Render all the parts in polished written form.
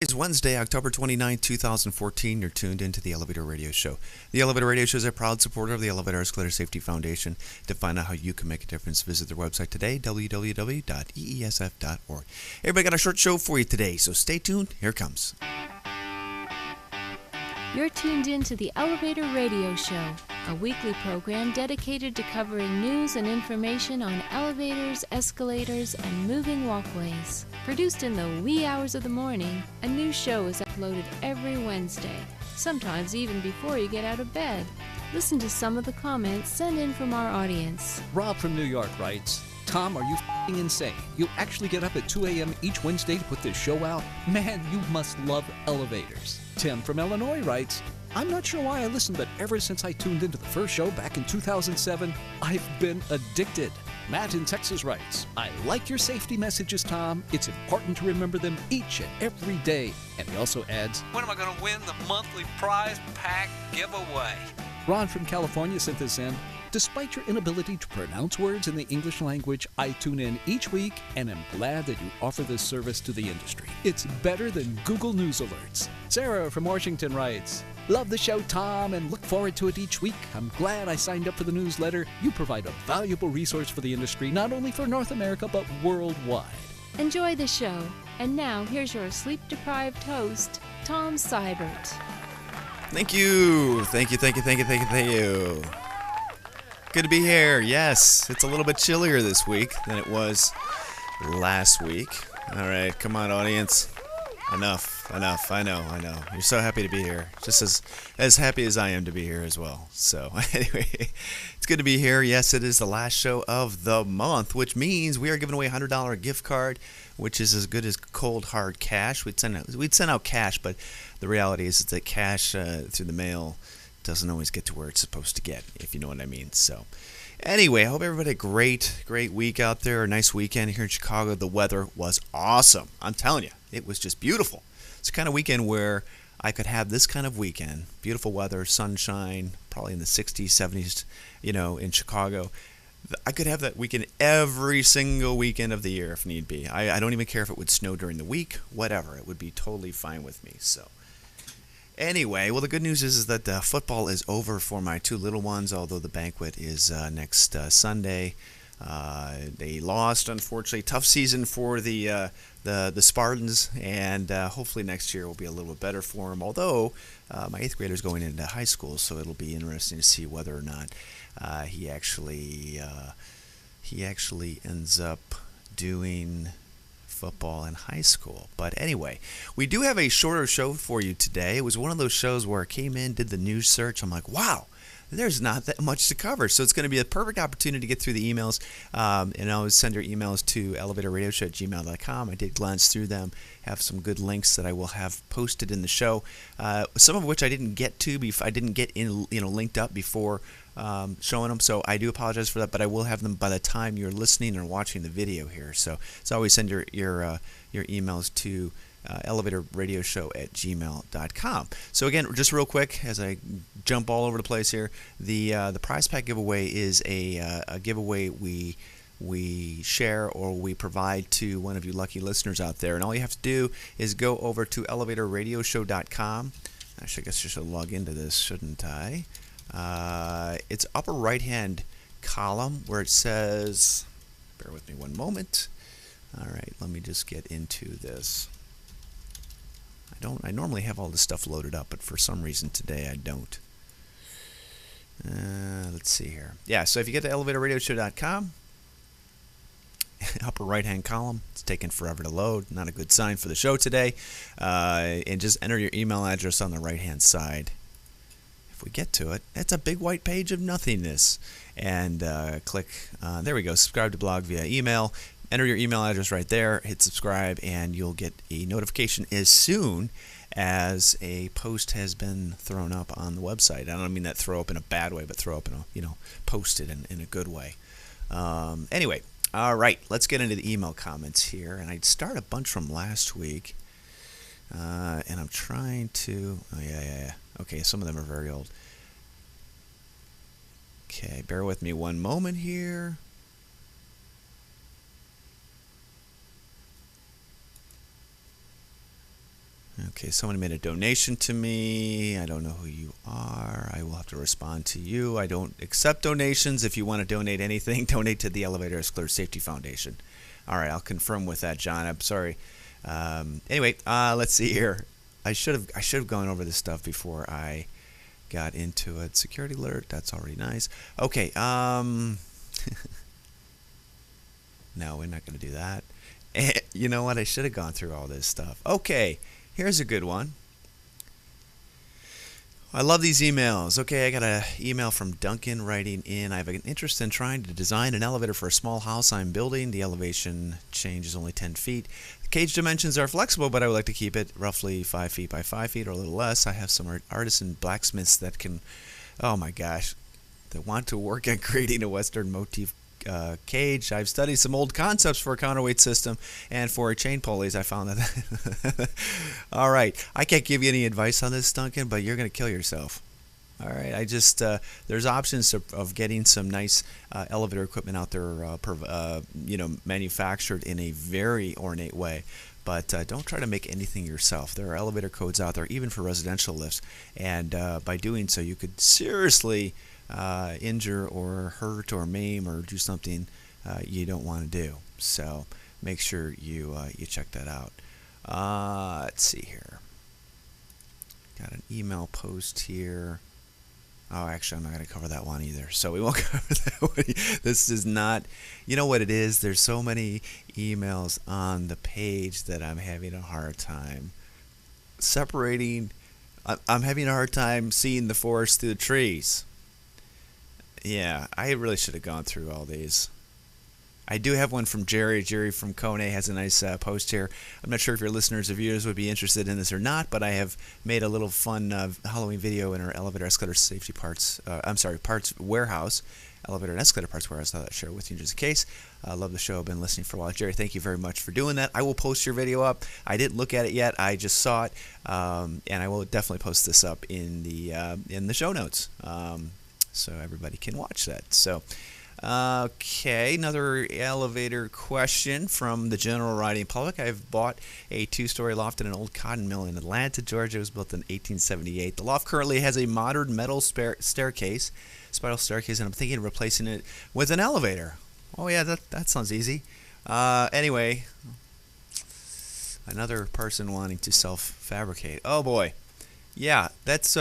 It's Wednesday, October 29th, 2014. You're tuned into the Elevator Radio Show. The Elevator Radio Show is a proud supporter of the Elevator Escalator Safety Foundation. To find out how you can make a difference, visit their website today, www.eesf.org. Everybody got a short show for you today, so stay tuned. Here it comes. You're tuned in to the Elevator Radio Show, a weekly program dedicated to covering news and information on elevators, escalators, and moving walkways. Produced in the wee hours of the morning, a new show is uploaded every Wednesday, sometimes even before you get out of bed. Listen to some of the comments sent in from our audience. Rob from New York writes, Tom, are you f***ing insane? You actually get up at 2 a.m. each Wednesday to put this show out? Man, you must love elevators. Tim from Illinois writes, I'm not sure why I listened, but ever since I tuned into the first show back in 2007, I've been addicted. Matt in Texas writes, I like your safety messages, Tom. It's important to remember them each and every day. And he also adds, when am I going to win the monthly prize pack giveaway? Ron from California sent this in. Despite your inability to pronounce words in the English language, I tune in each week and am glad that you offer this service to the industry. It's better than Google News alerts. Sarah from Washington writes, love the show, Tom, and look forward to it each week. I'm glad I signed up for the newsletter. You provide a valuable resource for the industry, not only for North America, but worldwide. Enjoy the show. And now, here's your sleep-deprived host, Tom Seibert. Thank you. Thank you. Good to be here. Yes, it's a little bit chillier this week than it was last week. All right, come on, audience. Enough. I know. You're so happy to be here. Just as happy as I am to be here as well. So anyway, it's good to be here. Yes, it is the last show of the month, which means we are giving away a $100 gift card, which is as good as cold hard cash. We'd send out cash, but the reality is that cash through the mail doesn't always get to where it's supposed to get, if you know what I mean. So anyway, I hope everybody had a great week out there, a nice weekend here in Chicago. The weather was awesome. I'm telling you, it was just beautiful. It's the kind of weekend where I could have this kind of weekend, beautiful weather, sunshine, probably in the 60s, 70s, in Chicago. I could have that weekend every single weekend of the year if need be. I don't even care if it would snow during the week, whatever. It would be totally fine with me. So anyway, well, the good news is that football is over for my two little ones, although the banquet is next Sunday. They lost, unfortunately. Tough season for the Spartans, and hopefully next year will be a little bit better for them. Although my 8th grader is going into high school, so it'll be interesting to see whether or not he actually ends up doing football in high school. But anyway, we do have a shorter show for you today. It was one of those shows where I came in, did the news search. I'm like, wow, there's not that much to cover. So it's going to be a perfect opportunity to get through the emails. And always send your emails to elevatorradioshow@gmail.com. I did glance through them, have some good links that I will have posted in the show. Some of which I didn't get to I didn't get in, linked up before showing them, so I do apologize for that, but I will have them by the time you're listening or watching the video here. So always send your emails to elevatorradioshow@gmail.com. So again, just real quick, as I jump all over the place here, the prize pack giveaway is a giveaway we share or we provide to one of you lucky listeners out there, and all you have to do is go over to elevatorradioshow.com. Actually, I guess I should log into this, shouldn't I? It's upper right hand column where it says, bear with me one moment. All right, let me just get into this. I normally have all this stuff loaded up, but for some reason today I don't. Let's see here. Yeah, so if you get to elevatorradioshow.com, upper right hand column, it's taking forever to load, not a good sign for the show today. And just enter your email address on the right hand side. If we get to it, it's a big white page of nothingness. And click, there we go, subscribe to blog via email. Enter your email address right there, hit subscribe, and you'll get a notification as soon as a post has been thrown up on the website. I don't mean that throw up in a bad way, but throw up in a, post it in a good way. Anyway, all right, let's get into the email comments here. And I'd start a bunch from last week. And I'm trying to, yeah. Okay, some of them are very old. Okay, bear with me one moment here. Okay, someone made a donation to me. I don't know who you are. I will have to respond to you. I don't accept donations. If you want to donate anything, donate to the Elevator Escalator Safety Foundation. All right, I'll confirm with that, John. I'm sorry. Anyway, let's see here. I should have gone over this stuff before I got into it. Security alert. That's already nice. Okay. No, we're not going to do that. You know what? I should have gone through all this stuff. Okay. Here's a good one. I love these emails. Okay, I got an email from Duncan writing in. I have an interest in trying to design an elevator for a small house I'm building. The elevation change is only 10 feet. The cage dimensions are flexible, but I would like to keep it roughly 5 feet by 5 feet or a little less. I have some artisan blacksmiths that can, oh my gosh, that want to work on creating a Western motif cage. I've studied some old concepts for a counterweight system and for chain pulleys. I found that. All right. I can't give you any advice on this, Duncan, but you're going to kill yourself. All right. I just there's options of getting some nice elevator equipment out there, manufactured in a very ornate way. But don't try to make anything yourself. There are elevator codes out there, even for residential lifts, and by doing so, you could seriously injure or hurt or maim or do something you don't want to do. So make sure you check that out. Let's see here. Got an email post here. Oh, actually, I'm not going to cover that one either. So we won't cover that one. This is not, you know what it is? There's so many emails on the page that I'm having a hard time separating. I'm having a hard time seeing the forest through the trees. Yeah, I really should have gone through all these. I do have one from Jerry. Jerry from Kone has a nice post here. I'm not sure if your listeners or viewers would be interested in this or not, but I have made a little fun Halloween video in our elevator escalator safety parts warehouse, elevator and escalator parts warehouse. I thought I'd share with you just in case. I love the show. I've been listening for a while. Jerry, thank you very much for doing that. I will post your video up. I didn't look at it yet. I just saw it, and I will definitely post this up in the show notes. So everybody can watch that. So, okay, another elevator question from the general riding public. I've bought a 2-story loft in an old cotton mill in Atlanta, Georgia. It was built in 1878. The loft currently has a modern metal staircase, spiral staircase, and I'm thinking of replacing it with an elevator. Oh yeah, that sounds easy. Anyway, another person wanting to self-fabricate. Oh boy, yeah, that's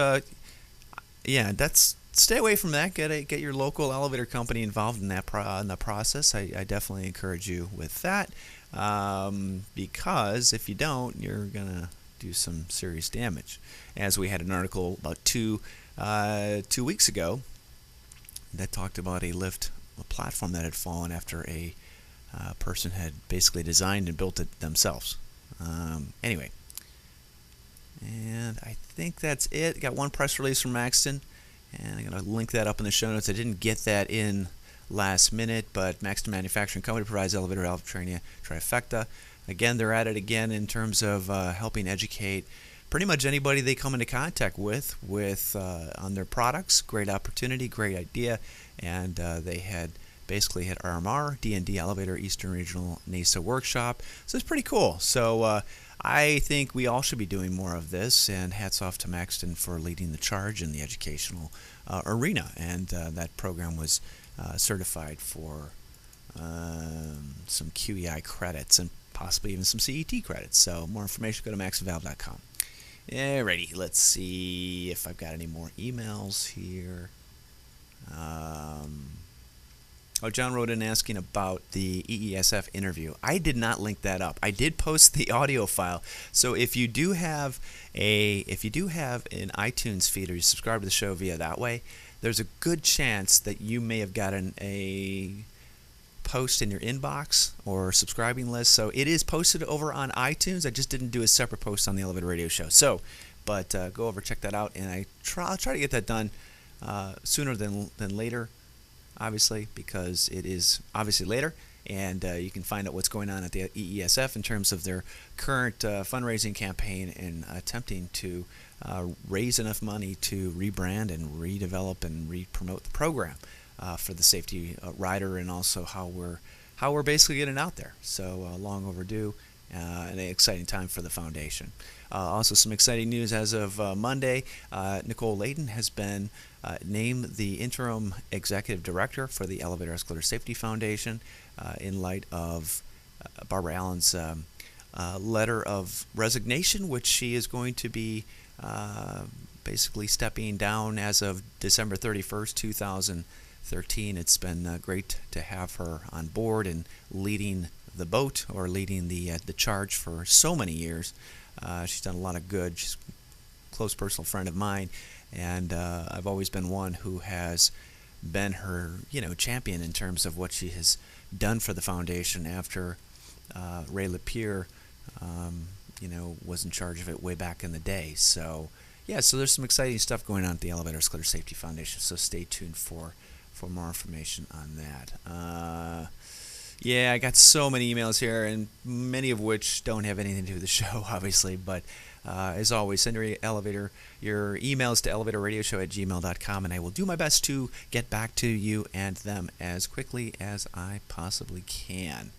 stay away from that. Get your local elevator company involved in that in the process. I definitely encourage you with that, because if you don't, you're gonna do some serious damage. As we had an article about 2 weeks ago that talked about a platform that had fallen after a person had basically designed and built it themselves. Anyway, and I think that's it. Got one press release from Maxton. And I'm going to link that up in the show notes. I didn't get that in last minute, but Maxton Manufacturing Company provides elevator training trifecta. Again, they're at it again in terms of helping educate pretty much anybody they come into contact with on their products. Great opportunity, great idea, and they had basically had RMR, D&D Elevator, Eastern Regional NASA Workshop. So it's pretty cool. So I think we all should be doing more of this, and hats off to Maxton for leading the charge in the educational arena. And that program was certified for some QEI credits and possibly even some CET credits. So more information, go to maxvalve.com. Alrighty, let's see if I've got any more emails here. John wrote in asking about the EESF interview. I did not link that up. I did post the audio file. So if you do have an iTunes feed or you subscribe to the show via that way, there's a good chance that you may have gotten a post in your inbox or subscribing list. So it is posted over on iTunes. I just didn't do a separate post on the Elevator Radio Show. So, but go over, check that out, and I'll try to get that done sooner than later. Obviously, because it is obviously later, and you can find out what's going on at the EESF in terms of their current fundraising campaign and attempting to raise enough money to rebrand and redevelop and re-promote the program for the safety rider, and also how we're basically getting out there. So long overdue, an exciting time for the foundation. Also, some exciting news as of Monday. Nicole Layton has been named the interim executive director for the Elevator Escalator Safety Foundation in light of Barbara Allen's letter of resignation, which she is going to be basically stepping down as of December 31st, 2013. It's been great to have her on board and leading the boat, or leading the charge, for so many years. She's done a lot of good. She's a close personal friend of mine, and I've always been one who has been her, champion in terms of what she has done for the foundation after Ray Lapierre, was in charge of it way back in the day. So, so there's some exciting stuff going on at the Elevator Escalator Safety Foundation. So stay tuned for more information on that. I got so many emails here, and many of which don't have anything to do with the show, obviously. But as always, send your emails to elevatorradioshow@gmail.com, and I will do my best to get back to you and them as quickly as I possibly can.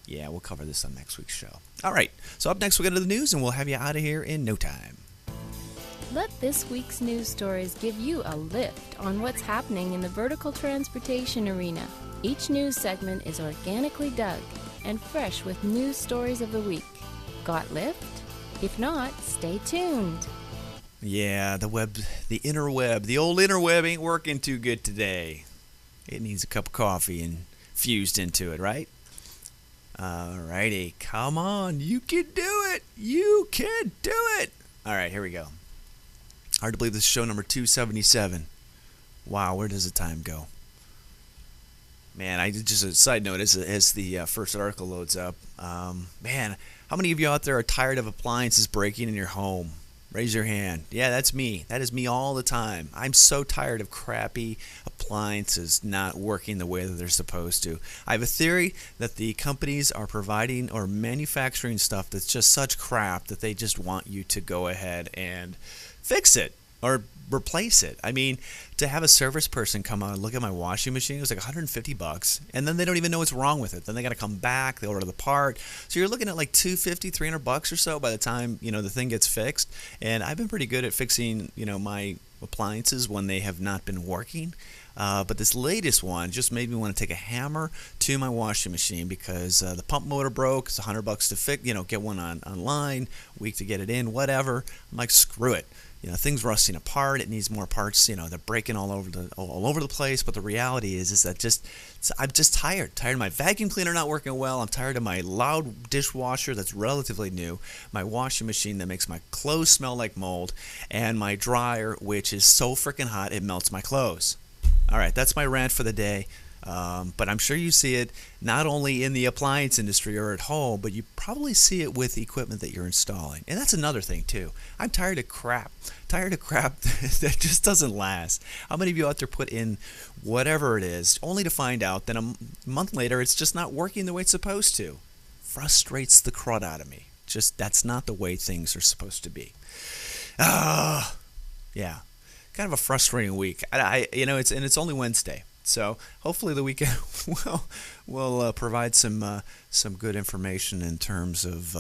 We'll cover this on next week's show. All right, so up next we'll get to the news, and we'll have you out of here in no time. Let this week's news stories give you a lift on what's happening in the vertical transportation arena. Each news segment is organically dug and fresh with news stories of the week. Got lift? If not, stay tuned. Yeah, the interweb, the old interweb ain't working too good today. It needs a cup of coffee and fused into it, right? Alrighty, come on, you can do it! You can do it! Alright, here we go. Hard to believe this is show number 277. Wow, where does the time go? Man, just a side note, as the first article loads up, man, how many of you out there are tired of appliances breaking in your home? Raise your hand. Yeah, that's me. That is me all the time. I'm so tired of crappy appliances not working the way that they're supposed to. I have a theory that the companies are providing or manufacturing stuff that's just such crap that they just want you to go ahead and fix it or replace it. I mean, to have a service person come out and look at my washing machine, it was like $150, and then they don't even know what's wrong with it. Then they got to come back, they order the part. So you're looking at like $250, $300 or so by the time, the thing gets fixed. And I've been pretty good at fixing, my appliances when they have not been working. But this latest one just made me want to take a hammer to my washing machine because the pump motor broke. It's $100 to fix, get one online, week to get it in, whatever. I'm like, screw it. Things rusting apart. It needs more parts. They're breaking all over the place. But the reality is that I'm just tired. Tired of my vacuum cleaner not working well. I'm tired of my loud dishwasher that's relatively new. My washing machine that makes my clothes smell like mold, and my dryer, which is so freaking hot it melts my clothes. All right, that's my rant for the day. But I'm sure you see it not only in the appliance industry or at home, but you probably see it with equipment that you're installing. And that's another thing, too. I'm tired of crap. That just doesn't last. How many of you out there put in whatever it is, only to find out that a month later it's just not working the way it's supposed to? Frustrates the crud out of me. Just, that's not the way things are supposed to be. Yeah. Kind of a frustrating week. It's only Wednesday. So hopefully the weekend will provide some good information in terms of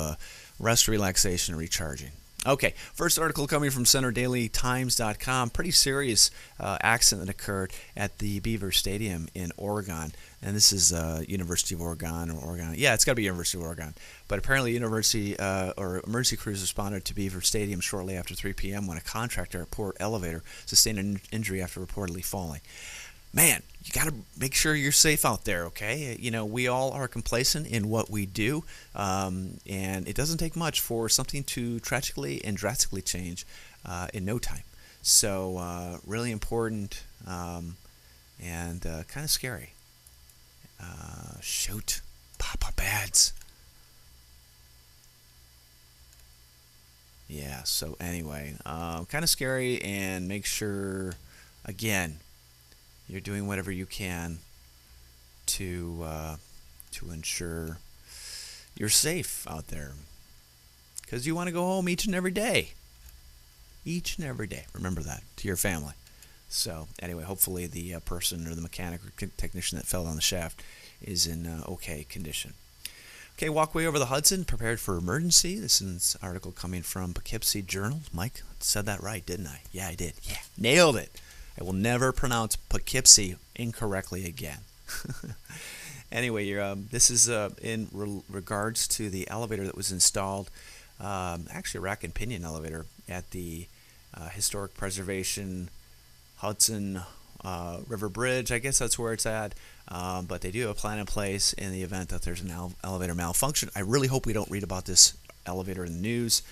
rest, relaxation, and recharging. Okay, first article coming from CenterDailyTimes.com. Pretty serious accident that occurred at the Beaver Stadium in Oregon. And this is University of Oregon or Oregon. Yeah, it's got to be University of Oregon. But apparently university or emergency crews responded to Beaver Stadium shortly after 3 p.m. when a contractor at Port Elevator sustained an injury after reportedly falling. Man, you got to make sure you're safe out there, okay? We all are complacent in what we do, and it doesn't take much for something to tragically and drastically change in no time. So, really important and kind of scary. Shoot. Pop-up ads. Yeah, so anyway, kind of scary, and make sure, again, you're doing whatever you can to ensure you're safe out there, because you want to go home each and every day. Remember that, to your family. So anyway, hopefully the person or the mechanic or technician that fell down the shaft is in okay condition. Okay, walkway over the Hudson prepared for emergency. This is an article coming from Poughkeepsie Journal. Mike said that right, didn't I? Yeah, I did. Yeah, nailed it. I will never pronounce Poughkeepsie incorrectly again. Anyway, this is in regards to the elevator that was installed, actually a rack and pinion elevator at the Historic Preservation Hudson River Bridge. I guess that's where it's at, but they do have a plan in place in the event that there's an elevator malfunction. I really hope we don't read about this elevator in the news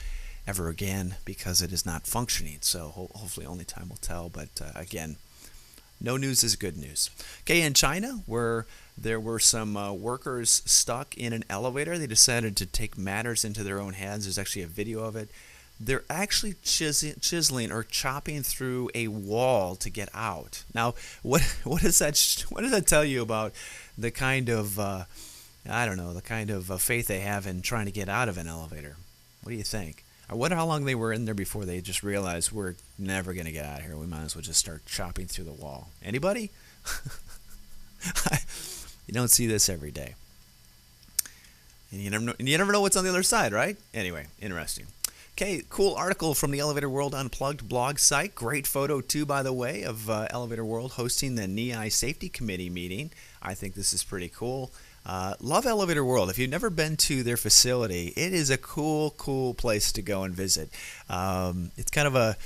ever again because it is not functioning, so hopefully only time will tell, but again, no news is good news. Okay, in China, where there were some workers stuck in an elevator, they decided to take matters into their own hands. There's actually a video of it. They're actually chiseling or chopping through a wall to get out. Now, what does that tell you about the kind of the kind of faith they have in trying to get out of an elevator? What do you think? I wonder how long they were in there before they just realized we're never going to get out of here. We might as well just start chopping through the wall. Anybody? You don't see this every day. And you never know what's on the other side, right? Anyway, interesting. Okay, cool article from the Elevator World Unplugged blog site. Great photo, too, by the way, of Elevator World hosting the NEI Safety Committee meeting. I think this is pretty cool. Love Elevator World. If you've never been to their facility, it is a cool place to go and visit. It's kind of a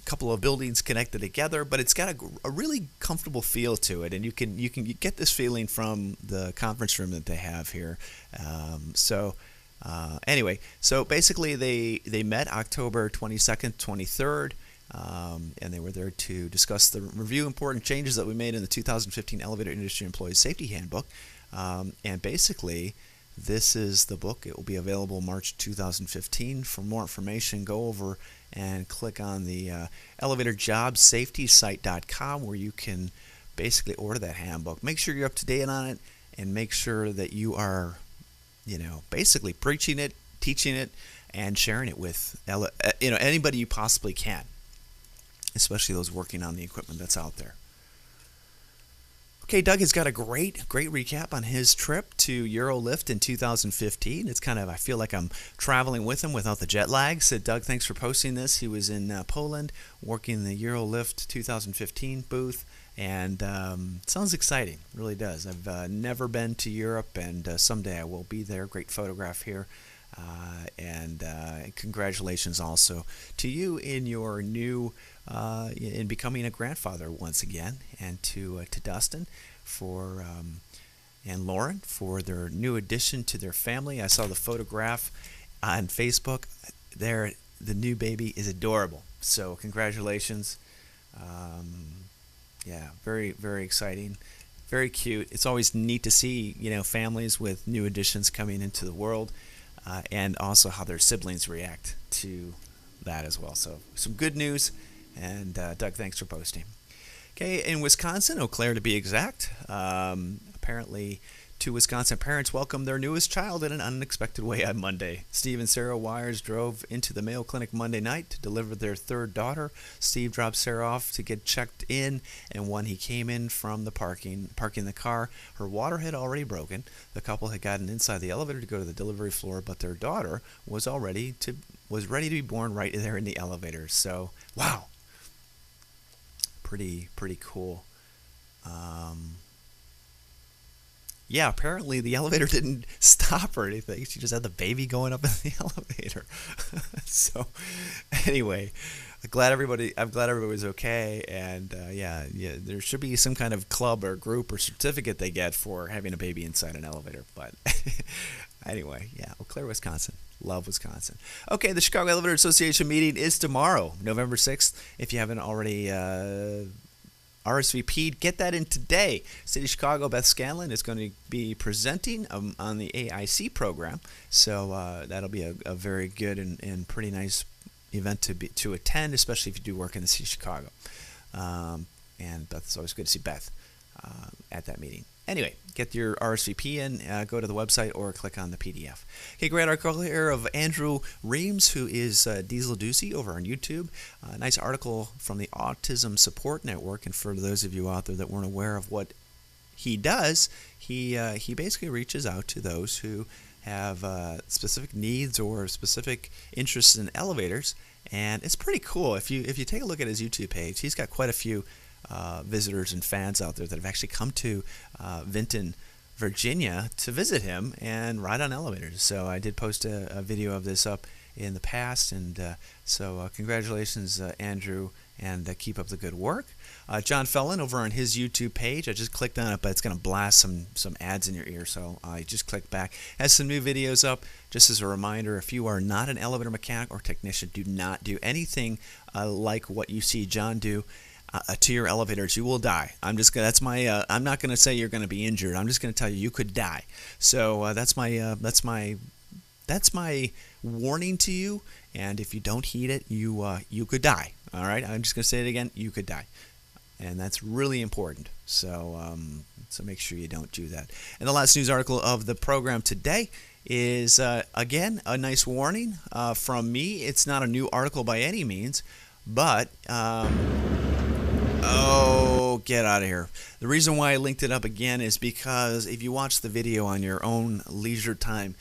couple of buildings connected together, but it's got a really comfortable feel to it, and you can get this feeling from the conference room that they have here. Anyway, so basically they met October 22nd, 23rd. And they were there to discuss the review important changes that we made in the 2015 Elevator Industry Employees Safety Handbook. And basically, this is the book. It will be available March 2015. For more information, go over and click on the elevatorjobsafetysite.com where you can basically order that handbook. Make sure you're up to date on it and make sure that you are, basically preaching it, teaching it, and sharing it with anybody you possibly can, especially those working on the equipment that's out there. Okay, Doug has got a great recap on his trip to Eurolift in 2015. It's kind of, I feel like I'm traveling with him without the jet lag. So, Doug, thanks for posting this. He was in Poland working the Eurolift 2015 booth, and sounds exciting. It really does. I've never been to Europe, and someday I will be there. Great photograph here. And congratulations also to you in your new in becoming a grandfather once again, and to Dustin and Lauren for their new addition to their family. I saw the photograph on Facebook. The new baby is adorable. So congratulations. Yeah, very, very exciting. Very cute. It's always neat to see families with new additions coming into the world. And also how their siblings react to that as well. So some good news, and Doug, thanks for posting. Okay, in Wisconsin, Eau Claire to be exact, apparently two Wisconsin parents welcomed their newest child in an unexpected way on Monday. Steve and Sarah Wires drove into the Mayo Clinic Monday night to deliver their third daughter. Steve dropped Sarah off to get checked in, and when he came in from the parking the car, her water had already broken. The couple had gotten inside the elevator to go to the delivery floor, but their daughter was ready to be born right there in the elevator. So, wow, pretty cool. Yeah, apparently the elevator didn't stop or anything. She just had the baby going up in the elevator. So, anyway, I'm glad everybody was okay. And yeah, there should be some kind of club or group or certificate they get for having a baby inside an elevator. But anyway, yeah, Eau Claire, Wisconsin. Love Wisconsin. Okay, the Chicago Elevator Association meeting is tomorrow, November 6th. If you haven't already RSVP'd, get that in today. City of Chicago, Beth Scanlon is going to be presenting on the AIC program, so that'll be a very good and pretty nice event to attend, especially if you do work in the City of Chicago. And Beth, it's always good to see Beth at that meeting. Anyway, get your RSVP in, go to the website or click on the PDF. Okay, great article here of Andrew Reams, who is Diesel Ducey over on YouTube. Nice article from the Autism Support Network, and for those of you out there that weren't aware of what he does, he basically reaches out to those who have specific needs or specific interests in elevators, and it's pretty cool. If you take a look at his YouTube page, he's got quite a few visitors and fans out there that have actually come to Vinton, Virginia to visit him and ride on elevators. So I did post a video of this up in the past, and so congratulations, Andrew, and keep up the good work. John Fellon over on his YouTube page, I just clicked on it, but it's going to blast some ads in your ear, so I just clicked back. Has some new videos up. Just as a reminder, if you are not an elevator mechanic or technician, do not do anything like what you see John do to your elevators. You will die. I'm just gonna, that's my. I'm not going to say you're going to be injured. I'm just going to tell you could die. So that's my warning to you. And if you don't heed it, you could die. All right. I'm just going to say it again. You could die, and that's really important. So so make sure you don't do that. And the last news article of the program today is again a nice warning from me. It's not a new article by any means, but. Oh, get out of here. The reason why I linked it up again is because if you watch the video on your own leisure time,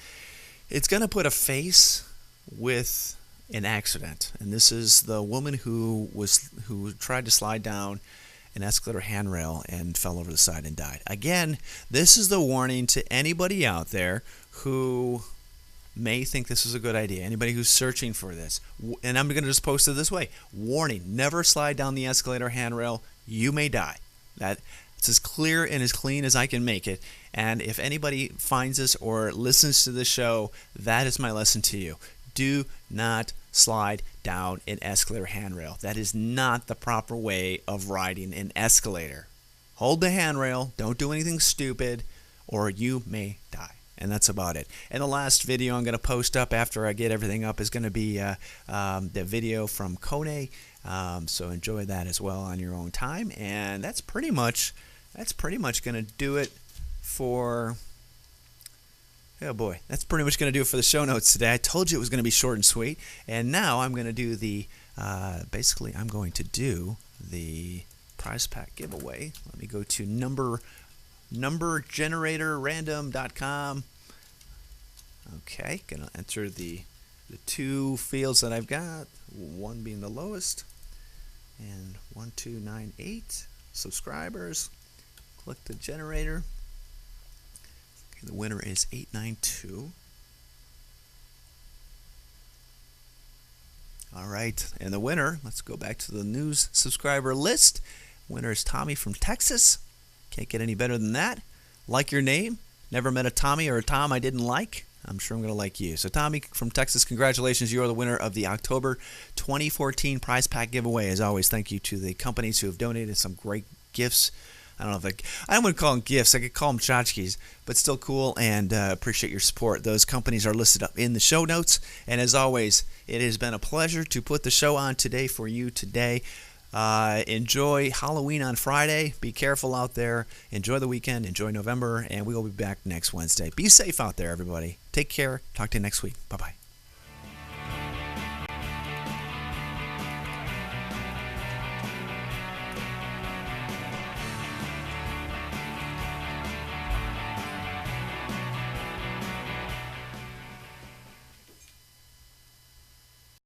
it's going to put a face with an accident. And this is the woman who tried to slide down an escalator handrail and fell over the side and died. Again, this is the warning to anybody out there who may think this is a good idea. Anybody who's searching for this. And I'm going to just post it this way. Warning, never slide down the escalator handrail. You may die. It's as clear and as clean as I can make it. And if anybody finds this or listens to the show, that is my lesson to you. Do not slide down an escalator handrail. That is not the proper way of riding an escalator. Hold the handrail. Don't do anything stupid, or you may die. And that's about it. And the last video I'm going to post up after I get everything up is going to be the video from Kone. So enjoy that as well on your own time. And that's pretty much going to do it for. Oh boy, that's pretty much going to do it for the show notes today. I told you it was going to be short and sweet. And now I'm going to do the basically I'm going to do the prize pack giveaway. Let me go to numbergeneratorrandom.com. Okay, gonna enter the two fields that I've got, one being the lowest, and 1298 subscribers. Click the generator. Okay, the winner is 892. All right, and the winner, let's go back to the news subscriber list. Winner is Tommy from Texas. Can't get any better than that. Like your name. Never met a Tommy or a Tom I didn't like. I'm sure I'm going to like you. So Tommy from Texas, congratulations. You are the winner of the October 2014 prize pack giveaway. As always, thank you to the companies who have donated some great gifts. I don't know if I wouldn't call them gifts. I could call them tchotchkes, but still cool, and appreciate your support. Those companies are listed up in the show notes. And as always, it has been a pleasure to put the show on today for you today. Enjoy Halloween on Friday. Be careful out there. Enjoy the weekend. Enjoy November. And we will be back next Wednesday. Be safe out there, everybody. Take care. Talk to you next week. Bye-bye.